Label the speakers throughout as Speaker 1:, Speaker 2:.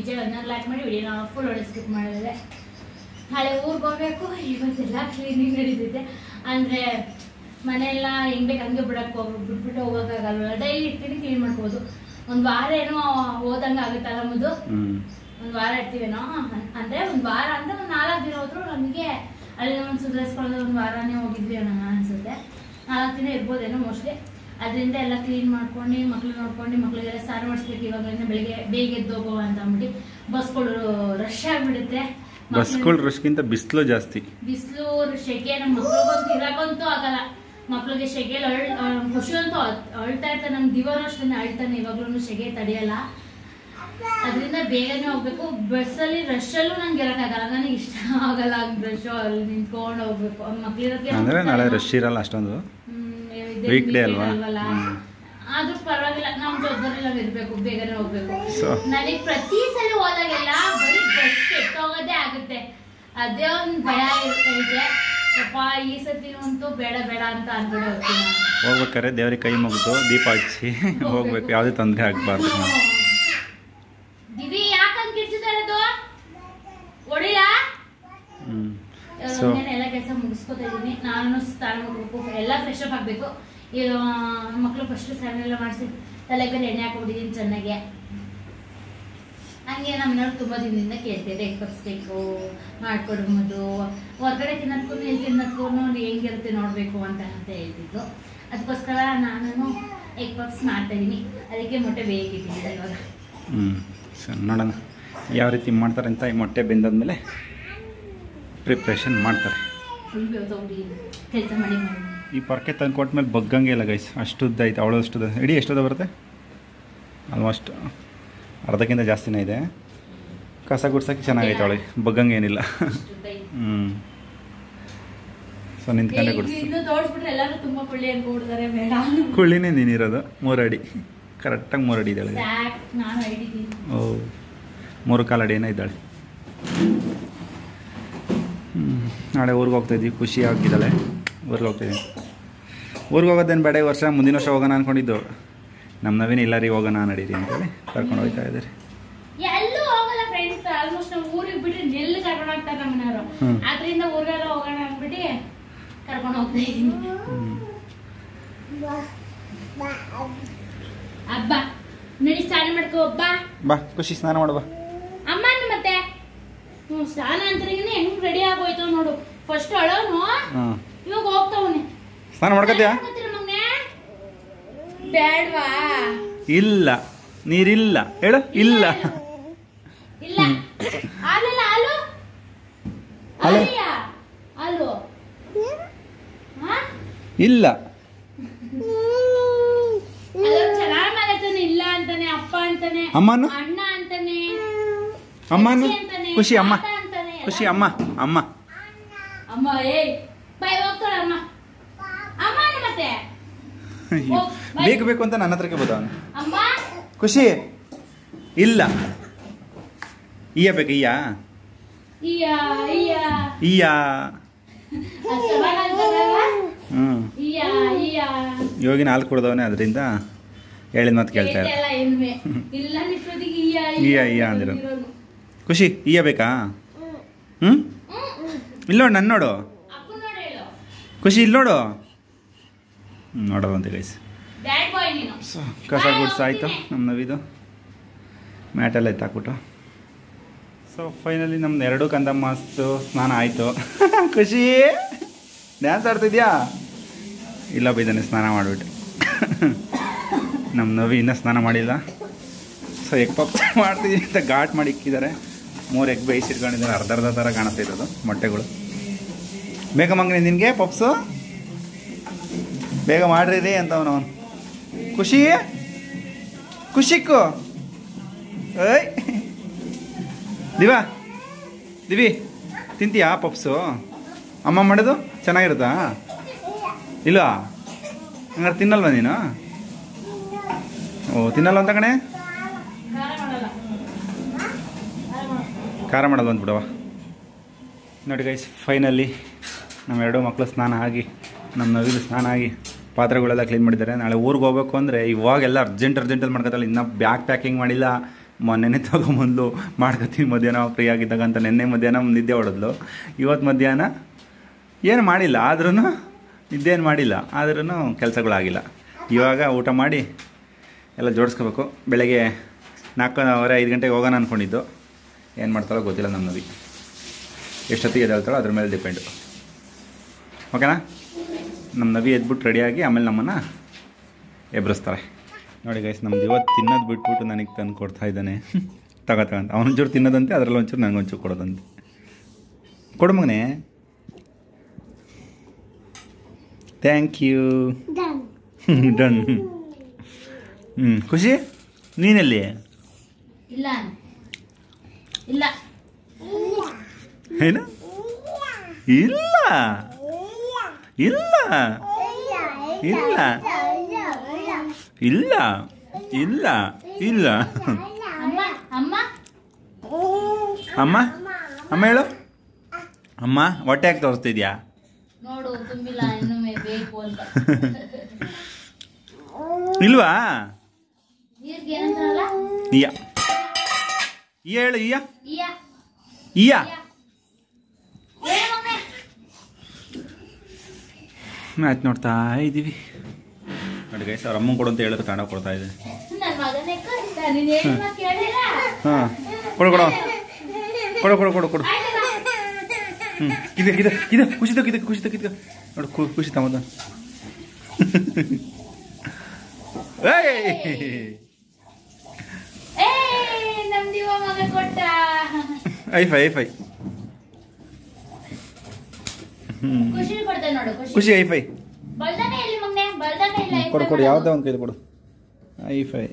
Speaker 1: ನಿಜ ಒಂದೊಂದು ಲೈಕ್ ಮಾಡಿ ವಿಡಿಯೋನ ಫುಲ್ ಒಳ್ಳೆ ಸ್ಕಿಪ್ ಮಾಡಿದ್ರೆ ನಾಳೆ ಊರಿಗೆ ಹೋಗ್ಬೇಕು. ಇವತ್ತೆಲ್ಲ ಕ್ಲೀನಿಂಗ್ ನಡೀತಿದೆ ಅಂದರೆ ಮನೆಯೆಲ್ಲ ಹೆಂಗ್ ಬೇಕು ಹಂಗೆ ಬಿಟ್ಬಿಟ್ಟು ಹೋಗೋಕ್ಕಾಗಲ್ವಲ್ಲ. ಡೈಲಿ ಇರ್ತೀನಿ ಕ್ಲೀನ್ ಮಾಡ್ಬೋದು. ಒಂದು ವಾರ ಏನೋ ಹೋದಂಗೆ ಆಗುತ್ತಲ್ಲ ಮುದ್ದು, ಒಂದು ವಾರ ಇರ್ತೀವೇನೋ ಅಂದರೆ ಒಂದು ವಾರ ಅಂದರೆ ಒಂದು 4 ದಿನ ಹೋದ್ರು ನಮಗೆ ಅಲ್ಲಿ ಒಂದು ಸುಧಾರಿಸ್ಕೊಳ್ಳೋದು ಒಂದು ವಾರನೇ ಹೋಗಿದ್ವಿ ಅನ್ನೋ ಅನಿಸುತ್ತೆ. 4 ದಿನ ಇರ್ಬೋದೇನೋ ಮೋಸ್ಟ್ಲಿ. ಅದರಿಂದ ಎಲ್ಲ ಕ್ಲೀನ್ ಮಾಡ್ಕೊಂಡು ಮಕ್ಳು ನೋಡ್ಕೊಂಡು ಮಕ್ಳಿಗೆಲ್ಲ ಸಾರು ಮಾಡಿಸ್ಬೇಕು. ಇವಾಗಲಿಂದ ಬೆಳಿಗ್ಗೆ ಬೇಗ ಎದ್ದು ಹೋಗೋ ಅಂತ ಅಂದ್ಬಿಟ್ಟು ಬಸ್ಗಳು ರಶ್ ಆಗಿಬಿಡುತ್ತೆ.
Speaker 2: ಬಸ್ಗಳು ರಶ್ಗಿಂತ ಬಿಸಿಲು ಜಾಸ್ತಿ.
Speaker 1: ಬಿಸಿಲು ಶೆಕೆ ನಮ್ಮ ಮಕ್ಳಿಗಂತೂ ಇರಕ್ಕಂತೂ ಆಗಲ್ಲ. ಮಕ್ಳಿಗೆ ಶೆಕೆಯಲ್ಲಿ ಖುಷಿ ಅಂತೂ ಅಳ್ತಾ ಇರ್ತಾರೆ. ನಮ್ ದಿವಾನು ಅಷ್ಟೇ ಅಳ್ತಾನೆ, ಇವಾಗ್ಲೂ ಶೆಕೆ ತಡೆಯಲ್ಲ. ಅದರಿಂದ ಬೇಗನೆ ಹೋಗ್ಬೇಕು. ಬಸ್ಸಲ್ಲಿ ರಶ್ ಅಲ್ಲೂ ನಂಗೆ ಇರಕ್ಕಾಗಲ್ಲ, ನನಗೆ ಇಷ್ಟ ಆಗಲ್ಲ. ರಶ್ ಅಲ್ಲಿ ನಿಂತ್ಕೊಂಡು ಹೋಗ್ಬೇಕು.
Speaker 2: ಅಂದ್ರೆ ನಾಳೆ ರಶ್ ಇರಲ್ಲ ಅಷ್ಟೊಂದು, ವೀಕ್ ಡೇ ಅಲ್ವಲ್ಲ.
Speaker 1: ಆದ್ರೂ ಪರವಾಗಿಲ್ಲ, ನಮ್ ಜವಾಬ್ದಾರಿ ನಾವ್ ಇರ್ಬೇಕು, ಬೇಗನೆ ಹೋಗ್ಬೇಕು. ನನಗೆ ಪ್ರತಿ ಸಲ ಹೋದಾಗೆಲ್ಲ ಬರೀ ಬಸ್ ಕೆಟ್ಟೋಗೋದೇ ಆಗುತ್ತೆ. ಅದೇ ಒಂದ್ ಭಯ ಇರ್ತೈತೆ. ಅಪ್ಪ ಈ ಸತಿ ಅಂತೂ ಬೇಡ ಬೇಡ ಅಂತ ಅನ್ಕೊಂಡು ಹೋಗ್ತೀನಿ.
Speaker 2: ಹೋಗ್ಬೇಕಾದ್ರೆ ದೇವ್ರಿಗೆ ಕೈ ಮುಗಿದು ದೀಪ ಹಚ್ಚಿ ಹೋಗ್ಬೇಕು, ಯಾವ್ದೇ ತೊಂದರೆ ಆಗ್ಬಾರ್ದು.
Speaker 1: ದಿವಿ ಯಾಕಂತ ಕಿರ್ಚಿದಾರದು ಹೊಡಿಲ. ಎಲ್ಲ ಕೆಲಸ ಮುಗಿಸ್ಕೊತಾ ಇದೀನಿ. ನಾನು ಸ್ನಾನ ಮಾಡ್ಬೇಕು, ಎಲ್ಲ ಫ್ರೆಶ್ ಅಪ್ ಆಗ್ಬೇಕು. ಈಗ ಮಕ್ಳು ಫಸ್ಟ್ ಸ್ನಾನ ಎಲ್ಲ ಮಾಡಿಸಿ ತಲೆಗೆ ಎಣ್ಣೆ ಹಾಕೊಬಿಟ್ಟಿದೀನಿ ಚೆನ್ನಾಗಿ. ಹಂಗೆ ನಮ್ಮನವ್ರು ತುಂಬಾ ದಿನದಿಂದ ಕೇಳ್ತಿದ್ದೆ ಎಗ್ ಪಪ್ಸ್ ಬೇಕು ಮಾಡ್ಕೊಡ್ಬೋದು, ಹೊರಗಡೆ ತಿನ್ನೋದಕ್ಕೂ ಇಲ್ಲಿ ತಿನ್ನೋದಕ್ಕೂ ಹೆಂಗಿರುತ್ತೆ ನೋಡ್ಬೇಕು ಅಂತ ಹೇಳ್ತಿದ್ರು. ಅದಕ್ಕೋಸ್ಕರ ನಾನು ಎಗ್ ಪಪ್ಸ್ ಮಾಡ್ತಾ ಇದೀನಿ. ಅದಕ್ಕೆ ಮೊಟ್ಟೆ ಬೇಕಿದ್ದೀನಿ ಇವಾಗ.
Speaker 2: ಸರಿ, ನೋಡೋಣ ಯಾವ ರೀತಿ ಮಾಡ್ತಾರೆ ಅಂತ. ಈ ಮೊಟ್ಟೆ ಬೆಂದಾದ್ಮೇಲೆ ಪ್ರಿಪ್ರೇಷನ್ ಮಾಡ್ತಾರೆ.
Speaker 1: ಫುಲ್ ಕೆಲಸ ಮಾಡಿ
Speaker 2: ಈ ಪರ್ಕೆ ತಂದು ಕೊಟ್ಮೇಲೆ ಬಗ್ಗಂಗೆ ಇಲ್ಲ ಗೈಸ್. ಅಷ್ಟುದ್ದ ಐತೆ, ಅವಳು ಅಷ್ಟುದ್ದ. ಇಡೀ ಎಷ್ಟುದ್ದ ಬರುತ್ತೆ? ಆಲ್ಮೋಸ್ಟ್ ಅರ್ಧಕ್ಕಿಂತ ಜಾಸ್ತಿನೇ ಇದೆ. ಕಸ ಗುಡ್ಸೋಕ್ಕೆ ಚೆನ್ನಾಗೈತೆ ಅವಳಿಗೆ, ಬಗ್ಗಂಗೆ ಏನಿಲ್ಲ. ಸೊ ನಿಂತ್ಕೊಂಡೆ ಗುಡಿಸ್ತು. ಕುಳ್ಳಿನೇ ನೀನಿರೋದು 3 ಅಡಿ, ಕರೆಕ್ಟಾಗಿ 3 ಅಡಿ ಇದ್ದಾಳೆ. ಓ 3.25 ಅಡಿನೇ ಇದ್ದಾಳೆ. ನಾಳೆ ಊರಿಗೆ ಹೋಗ್ತಾಯಿದ್ವಿ, ಖುಷಿ ಆಗಿದ್ದಾಳೆ. ಊರಿಗೆ ಹೋಗ್ತಾಯಿದ್ದೀನಿ. ಊರಿಗೆ ಹೋಗೋದೇನು ಬೇಡ, ಈ ವರ್ಷ ಮುಂದಿನ ವರ್ಷ ಹೋಗೋಣ ಅಂದ್ಕೊಂಡಿದ್ದು. ನಮ್ಮ ನವೀನ್ ಇಲ್ಲ ರೀ ಹೋಗೋಣ ನಡೀರಿ ಅಂತೇಳಿ ಕರ್ಕೊಂಡು ಹೋಗ್ತಾ ಇದ್ದಾರೆ.
Speaker 1: ಎಲ್ಲೂ ಹೋಗಲ್ಲ ಫ್ರೆಂಡ್ಸ್, ಆಲ್ಮೋಸ್ಟ್ ನಾವು ಊರಿಗೆ ಬಿಟ್ಟು ನೆಲ್ಲು ಕರ್ಕೊಂಡು ಹೋಗ್ತಾರೆ ನಮ್ಮನವರು. ಆದ್ರಿಂದ ಊರಿಗೆಲ್ಲ ಹೋಗೋಣ ಅಂದ್ಬಿಟ್ಟು ಕರ್ಕೊಂಡು ಹೋಗ್ತಾ ಇದ್ದೀನಿ. ಅಬ್ಬಾ ನಡಿ ಸ್ನಾನ ಮಾಡ್ಕೋ ಬಾ.
Speaker 2: ಬಾ ಖುಷಿ, ಸ್ನಾನ ಮಾಡುವ
Speaker 1: ಅಮ್ಮ. ಮತ್ತೆ ಸ್ನಾನ ಅಂತಾನೆ ಹೆಂಗ್ ರೆಡಿ ಆಗೋಯ್ತು ನೋಡು. ಫಸ್ಟ್ ಅಳೋನು, ಇವಾಗ ಹೋಗ್ತಾವನೆ.
Speaker 2: ಸ್ನಾನ ಮಾಡ್ಕೊತೀಯ?
Speaker 1: ಬೇಡವಾ?
Speaker 2: ಇಲ್ಲ, ನೀರಿಲ್ಲ ಹೇಳು. ಇಲ್ಲ
Speaker 1: ಇಲ್ಲ ಹಾಲಲ್ಲ, ಹಾಲು ಹಾಲು
Speaker 2: ಇಲ್ಲ.
Speaker 1: ಚೆನ್ನಾಗಿ ಮಾಡತಾನೆ. ಇಲ್ಲ ಅಂತಾನೆ, ಅಪ್ಪ ಅಂತಾನೆ,
Speaker 2: ಅಮ್ಮನು
Speaker 1: ಅಣ್ಣ ಅಂತಾನೆ,
Speaker 2: ಅಮ್ಮನು ಖುಷಿ ಅಮ್ಮ, ಖುಷಿ ಅಮ್ಮ, ಅಮ್ಮ
Speaker 1: ಅಮ್ಮ. ಏಯ್ ಬೈ ಹೋಗ್ತಾಳ ಅಮ್ಮ. ಅಮ್ಮ ಮತ್ತೆ
Speaker 2: ಬೇಕು ಬೇಕು ಅಂತ ನನ್ನ ಹತ್ರಕ್ಕೆ ಬಂದವನು.
Speaker 1: ಅಮ್ಮ
Speaker 2: ಖುಷಿ ಇಲ್ಲ. ಈಯ ಬೇಕು? ಈಯ ಈಯ. ಯೋಗಿನ ಹಾಲು ಕುಡ್ದವನೇ, ಅದರಿಂದ ಹೇಳಿದ ಮಾತು ಕೇಳ್ತಾ ಈಯ ಈಯ ಅಂದಿರೋ. ಖುಷಿ ಈಯ ಬೇಕಾ? ಇಲ್ಲೋಡು, ನನ್ನ ನೋಡು. ಖುಷಿ ಇಲ್ಲಿ ನೋಡು. ನೋಡೋದಂತೆ ಗೈಸ್. ಸೊ ಕಸ ಗುಡ್ಸ್ ಆಯಿತು ನಮ್ಮ ನವಿದು, ಮ್ಯಾಟೆಲ್ಲ ಎತ್ತಾಕ್ಬಿಟ್ಟು. ಸೊ ಫೈನಲಿ ನಮ್ದು 2 ಕಂದಮ್ಮಸ್ತು ಸ್ನಾನ ಆಯಿತು. ಖುಷಿ ಡ್ಯಾನ್ಸ್ ಆಡ್ತಿದ್ಯಾ? ಇಲ್ಲ ಬೈದಾನೆ ಸ್ನಾನ ಮಾಡಿಬಿಟ್ಟು. ನಮ್ಮ ನವಿ ಇನ್ನೂ ಸ್ನಾನ ಮಾಡಿಲ್ಲ. ಸೊ ಎಗ್ ಪಪ್ ಮಾಡ್ತಿದ್ದೀನಿ ಅಂತ ಘಾಟ್ ಮಾಡಿ ಇಕ್ಕಿದ್ದಾರೆ. 3 ಎಗ್ ಬೇಯಿಸಿಟ್ಕೊಂಡಿದ್ದಾರೆ. ಅರ್ಧ ಥರ ಕಾಣಿಸ್ತಾ ಇರೋದು ಮೊಟ್ಟೆಗಳು. ಬೇಗ ಮಂಗನೆ ನಿನಗೆ ಪಪ್ಸು? ಬೇಗ ಮಾಡ್ರಿ ಅಂತ ಅವನು. ಖುಷಿ ಖುಷಿಕ್ಕು. ಏಯ್ ದಿವಾ, ದಿವಿ ತಿಂತೀಯಾ ಪಪ್ಸು? ಅಮ್ಮ ಮಾಡೋದು ಚೆನ್ನಾಗಿರುತ್ತಾ? ಇಲ್ವಾ? ಹಂಗಾರೆ ತಿನ್ನಲ್ವ ನೀನು? ಓ ತಿನ್ನಲ್ವ ಅಂತ ಕಣೆ. ಖಾರ ಮಾಡಲ್ಲ ಅಂದ್ಬಿಡವ. ನೋಡಿ ಗೈಸ್, ಫೈನಲಿ ನಮ್ಮ 2 ಮಕ್ಕಳು ಸ್ನಾನ ಆಗಿ, ನಮ್ಮ ನವಿಲು ಸ್ನಾನ ಆಗಿ, ಪಾತ್ರೆಗಳೆಲ್ಲ ಕ್ಲೀನ್ ಮಾಡಿದ್ದಾರೆ. ನಾಳೆ ಊರಿಗೆ ಹೋಗ್ಬೇಕು ಅಂದರೆ ಇವಾಗೆಲ್ಲ ಅರ್ಜೆಂಟಲ್ಲಿ ಮಾಡ್ಕೊತಾಳೆ. ಇನ್ನೂ ಬ್ಯಾಗ್ ಪ್ಯಾಕಿಂಗ್ ಮಾಡಿಲ್ಲ, ಮೊನ್ನೆನೇ ತೊಗೊಂಬಂದ್ಲು ಮಾಡ್ಕೊತೀನಿ ಮಧ್ಯಾಹ್ನ ಫ್ರೀ ಆಗಿದ್ದಾಗ ಅಂತ. ನೆನ್ನೆ ಮಧ್ಯಾಹ್ನ ನಿದ್ದೆ ಹೊಡೆದ್ಲು. ಇವತ್ತು ಮಧ್ಯಾಹ್ನ ಏನು ಮಾಡಿಲ್ಲ, ಆದ್ರೂ ನಿದ್ದೇನು ಮಾಡಿಲ್ಲ, ಆದ್ರೂ ಕೆಲಸಗಳಾಗಿಲ್ಲ. ಇವಾಗ ಊಟ ಮಾಡಿ ಎಲ್ಲ ಜೋಡಿಸ್ಕೋಬೇಕು. ಬೆಳಗ್ಗೆ 4:45 ಗಂಟೆಗೆ ಹೋಗೋಣ ಅಂದ್ಕೊಂಡಿದ್ದು. ಏನು ಮಾಡ್ತಾಳೋ ಗೊತ್ತಿಲ್ಲ ನಮ್ಮ ನವಿ. ಎಷ್ಟೊತ್ತಿಗೆ ಎದ್ದೇಳ್ತಾಳೋ ಅದ್ರ ಮೇಲೆ ಡಿಪೆಂಡು. ಓಕೆನಾ? ನಮ್ಮ ನವಿ ಎದ್ಬಿಟ್ಟು ರೆಡಿಯಾಗಿ ಆಮೇಲೆ ನಮ್ಮನ್ನು ಎಬ್ಬಿಸ್ತಾರೆ. ನೋಡಿ ಗೈಸ್, ನಮ್ದು ಇವತ್ತು ತಿನ್ನೋದು ಬಿಟ್ಬಿಟ್ಟು ನನಗೆ ತಂದು ಕೊಡ್ತಾ ಇದ್ದಾನೆ. ತಗೊಂತ ಅವನೊಂಚೂರು ತಿನ್ನೋದಂತೆ, ಅದರಲ್ಲಿ ಒಂಚೂರು ನನಗೊಂಚೂರು ಕೊಡೋದಂತೆ. ಕೊಡು ಮಗನೇ. Thank you. ಡನ್. ಖುಷಿ ನೀನೆಲ್ಲಿ?
Speaker 1: ಇಲ್ಲ ಇಲ್ಲ
Speaker 2: ಏನು? ಇಲ್ಲ ಇಲ್ಲ ಇಲ್ಲ ಇಲ್ಲ ಇಲ್ಲ ಇಲ್ಲ.
Speaker 1: ಅಮ್ಮ ಅಮ್ಮ
Speaker 2: ಅಮ್ಮ ಅಮ್ಮ ಹೇಳು. ಅಮ್ಮ ಹೊಟ್ಟೆ ಯಾಕೆ ತೋರಿಸ್ತಿದ್ಯಾ?
Speaker 1: ನೋಡು ತುಂಬಿಲ್ಲ, ಇನ್ನೊಮ್ಮೆ ಬೇಕು ಅಂತ.
Speaker 2: ಇಲ್ವಾ?
Speaker 1: ನೀರ್ಗೆ ಏನಂತಾರಲ್ಲ?
Speaker 2: ಇಯ್ಯ ಹೇಳು. ಇಯ್ಯ
Speaker 1: ಇಯ್ಯ
Speaker 2: ಇಯ್ಯ. ಮ್ಯಾಚ್ ನೋಡ್ತಾ ಇದ್ದೀವಿ. ನೋಡಿ ಗೈಸ್, ಅವ್ರ ಅಮ್ಮಂಗೆ ಕೊಡು ಅಂತ ಹೇಳಿದ್ರೆ ಕನ್ನಡ ಕೊಡ್ತಾ ಇದೆ.
Speaker 1: ನನ್ನ ಮಗನೇ ಕಷ್ಟ, ನೀನು ಹೇಳಿಲ್ಲ ಕೇಳಿಲ್ಲ.
Speaker 2: ಹಾಂ, ಕೊಡು ಕೊಡು ಕೊಡು ಕೊಡು ಕೊಡು ಕೊಡು. ಇದು ಖುಷಿ ತಗೋ, ಖುಷಿ ತಗೋ ನೋಡು. ಖುಷಿ ತಮ್ಮದ.
Speaker 1: ನಮ್ದಿವ ಮಗ ಕೊಟ್ಟ.
Speaker 2: High five high five.
Speaker 1: ಖುಷಿ ಕೊಡ್ತೇನೆ ನೋಡು.
Speaker 2: ಖುಷಿ ಐಫೈ.
Speaker 1: ಬಲ್ದಾನೆ ಇಲ್ಲಿ ಮಗನೇ, ಬಲ್ದಾನೆ ಇಲ್ಲ.
Speaker 2: ಕೊಡು ಕೊಡು, ಯಾವುದೋ ಒಂದು ಕೈಲಿ ಕೊಡು. ಐಫೈ.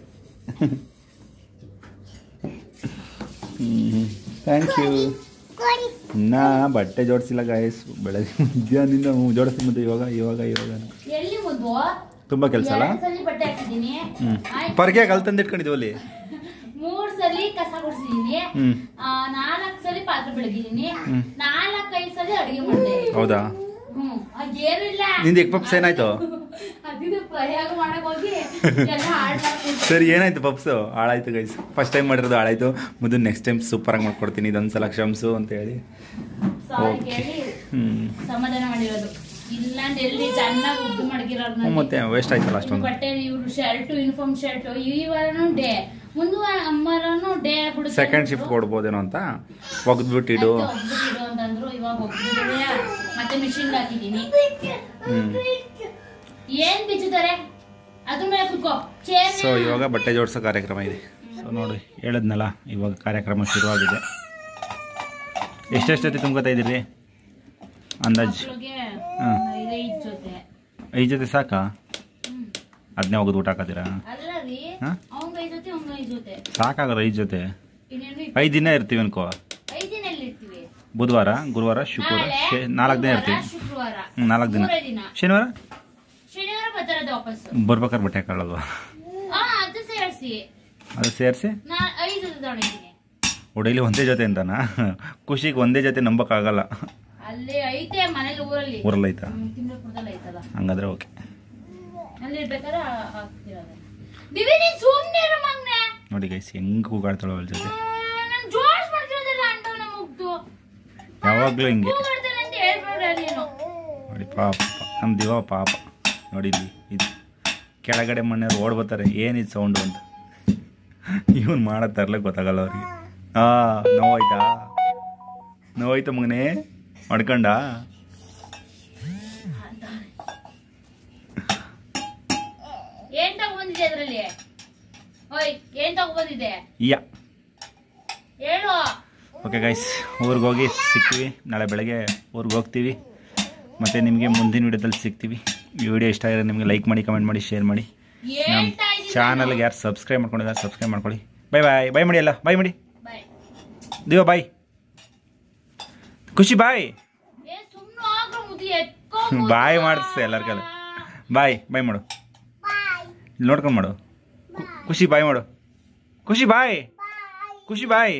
Speaker 2: Thank you. ನಾ ಬಟ್ಟೆ ಜೋಡಿಸಿಲ್ಲ ಗಾಯಸ್. ಬೆಳಗ್ಗೆ ಮಧ್ಯಾಹ್ನದಿಂದ ಜೋಡಿಸ್ತೀನಿ. ಮುಂದೆ ಇವಾಗ ಇವಾಗ ಇವಾಗ
Speaker 1: ಎಲ್ಲಿ ಮುದ್ದು
Speaker 2: ತುಂಬ ಕೆಲಸ ಅಲ್ಲ.
Speaker 1: ಬಟ್ಟೆ ಹಾಕಿದ್ದೀನಿ.
Speaker 2: ಪರ್ಗೆ ಕಲ್ ತಂದಿಟ್ಕೊಂಡಿದ್ದೀವಿ ಅಲ್ಲಿ.
Speaker 1: 3 ಸಲ ಕಸ ಗುಡಿಸಿದೀನಿ. 4 ಸಲ ಪಾತ್ರೆ ಬೆಳಗಿದೀನಿ. 4-5 ಸಲ ಅಡಿಗೆ ಮಾಡಿದೆ.
Speaker 2: ಹೌದಾ?
Speaker 1: ಏನು ಇಲ್ಲ.
Speaker 2: ನಿಂದು ಎಗ್ ಪಪ್ಸ್ ಏನಾಯ್ತು?
Speaker 1: ಅದಿದು ಪ್ರಯೋಗ ಮಾಡಕ್ ಹೋಗಿ ಎಲ್ಲ ಹಾಳು ಮಾಡ್ಬಿಟ್ಟೆ.
Speaker 2: ಸರಿ, ಏನಾಯ್ತು ಪಪ್ಸು? ಹಾಳಾಯ್ತು ಗೈಸ್. ಫಸ್ಟ್ ಟೈಮ್ ಮಾಡಿರೋದು ಹಾಳಾಯ್ತು. ಮೊದಲು ನೆಕ್ಸ್ಟ್ ಟೈಮ್ ಸೂಪರಾಗಿ ಮಾಡ್ಕೊಡ್ತೀನಿ, ಇದೊಂದ್ಸಲ ಕ್ಷಮಿಸು ಅಂತ ಹೇಳಿ
Speaker 1: ಸಮಾಧಾನ ಮಾಡಿರೋದು. ಇಲ್ಲ ಅಂತ ಎಲ್ಲಿ ಚೆನ್ನಾಗಿ ಉದ್ದು ಮಡಗಿರೋರು.
Speaker 2: ಮತ್ತೆ ವೇಸ್ಟ್ ಆಯ್ತಲ್ಲ ಅಷ್ಟೊಂದು
Speaker 1: ಬಟ್ಟೆ. ಇವ್ರು ಶರ್ಟ್, ಯೂನಿಫಾರ್ಮ್ ಶರ್ಟ್ ಈ ವಾರನೂ ಡೇ, ಮುಂದುವಾರನೂ ಡೇ ಬಿಡು.
Speaker 2: ಸೆಕೆಂಡ್ ಶಿಫ್ಟ್ ಕೊಡ್ಬೋದೇನೋ ಅಂತ ಒಗ್ದ್ಬಿಟ್ಟಿಡು
Speaker 1: ಅಂತಂದ್ರು. ಇವಾಗ ಒಗ್ಬಿಟ್ಟಿದೆ, ಮತ್ತೆ ಮಿಷಿನ್ ಹಾಕಿದೀನಿ. ಏನ್ ಬಿಚ್ಚುತ್ತಾರೆ ಅದ್ರ ಮೇಲೆ ಕುತ್ಕೋ.
Speaker 2: ಸೊ ಇವಾಗ ಬಟ್ಟೆ ಜೋಡಿಸೋ ಕಾರ್ಯಕ್ರಮ ಇದೆ. ಸೊ ನೋಡಿ, ಹೇಳಿದ್ನಲ್ಲ, ಇವಾಗ ಕಾರ್ಯಕ್ರಮ ಶುರುವಾಗಿದೆ. ಎಷ್ಟೆಷ್ಟೊತ್ತಿ ತುಂಬ್ಕೊತಾ ಇದ್ದೀರಿ ಅಂದಾಜು? 5 ಜೊತೆ ಸಾಕಾ? ಅದನ್ನೇ ಹೋಗೋದು ಊಟ ಹಾಕತ್ತೀರಾ? ಸಾಕಾಗಲ್ಲ 5 ಜೊತೆ. 5 ದಿನ ಇರ್ತೀವಿ ಅನ್ಕೋ. ಬುಧವಾರ, ಗುರುವಾರ, ಶುಕ್ರವಾರ, 4 ದಿನ ಇರ್ತೀವಿ. 4 ದಿನ. ಶನಿವಾರ ಬರ್ಬೇಕಾದ್ರೆ ಬಟ್ಟೆ ಹಾಕೊಳ್ಳಲ್ವಾ? ಅದು ಸೇರಿಸಿ ಡೈಲಿ ಒಂದೇ ಜೊತೆ ಅಂತಾನ? ಖುಷಿಗೆ ಒಂದೇ ಜೊತೆ ನಂಬಕ್ಕಾಗಲ್ಲ. ಊರಲ್ಲಿ ಐತಾ? ಹಂಗಾದ್ರೆ ಓಕೆ. ನೋಡಿ ಗೈಸ್, ಹೆಂಗ್ ಕೂಗಾಡ್ತಾಳ ಅವಳ ಜೊತೆ. ಯಾವಾಗ್ಲೂ ಹಿಂಗೆ ನೋಡಿ. ಪಾಪ ನಮ್ಮ ದಿವ ಪಾಪ. ನೋಡಿ ಇಲ್ಲಿ ಇದು ಕೆಳಗಡೆ ಮನೆಯವ್ರು ಓಡ್ ಬರ್ತಾರೆ, ಏನಿದು ಸೌಂಡು ಅಂತ. ಇವನು ಮಾಡೋ ತರಲೆ ಗೊತ್ತಾಗಲ್ಲ ಅವ್ರಿಗೆ. ನೋವಾಯ್ತಾ? ನೋವಾಯ್ತು ಮಗನೇ? ಮಾಡ್ಕೊಂಡ? ಓಕೆ ಗೈಸ್, ಊರಿಗೆ ಹೋಗಿ ಸಿಗ್ತೀವಿ. ನಾಳೆ ಬೆಳಗ್ಗೆ ಊರಿಗೆ ಹೋಗ್ತೀವಿ. ಮತ್ತು ನಿಮಗೆ ಮುಂದಿನ ವಿಡಿಯೋದಲ್ಲಿ ಸಿಗ್ತೀವಿ. ಈ ವಿಡಿಯೋ ಇಷ್ಟ ಆಗಿದ್ರೆ ನಿಮಗೆ ಲೈಕ್ ಮಾಡಿ, ಕಮೆಂಟ್ ಮಾಡಿ, ಶೇರ್ ಮಾಡಿ. ನಮ್ಮ ಚಾನಲ್ಗೆ ಯಾರು ಸಬ್ಸ್ಕ್ರೈಬ್ ಮಾಡ್ಕೊಂಡಿದ್ದಾರೆ ಸಬ್ಸ್ಕ್ರೈಬ್ ಮಾಡ್ಕೊಳ್ಳಿ. ಬಾಯ್ ಬಾಯ್. ಬಾಯ್ ಮಾಡಿ ಅಲ್ಲ, ಬಾಯ್ ಮಾಡಿ. ದಿವ ಬಾಯ್. ಖುಷಿ ಬಾಯ್. ಬಾಯ್ ಮಾಡಿಸ್ತೆ ಎಲ್ಲರ ಕಲೆ. ಬಾಯ್ ಬಾಯ್ ಮಾಡು. ನೋಡ್ಕೊಂಡು ಮಾಡು. ಖುಷಿ ಬಾಯ್ ಮಾಡು. ಖುಷಿ ಬಾಯ್. ಖುಷಿ ಬಾಯ್.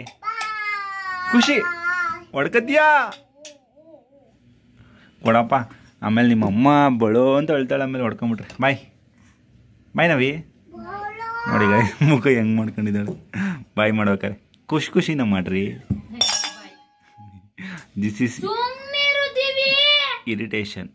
Speaker 2: ಖುಷಿ ಹೊಡ್ಕತ್ತೀಯಾ? ಕೊಡಪ್ಪ. ಆಮೇಲೆ ನಿಮ್ಮ ಅಮ್ಮ ಬಳು ಅಂತ ಹೇಳ್ತಾಳೆ, ಆಮೇಲೆ ಹೊಡ್ಕೊಂಬಿಟ್ರೆ. ಬಾಯ್ ಬಾಯ್ ನವಿ. ನೋಡಿ ಮುಖ ಹೆಂಗೆ ಮಾಡ್ಕೊಂಡಿದ್ದಾಳೆ. ಬಾಯ್ ಮಾಡ್ಬೇಕಾರೆ ಖುಷಿನ ಮಾಡ್ರಿ. ದಿಸ್ ಇಸ್
Speaker 1: ಸುಮ್ಮನೆ
Speaker 2: ಇರಿಟೇಷನ್.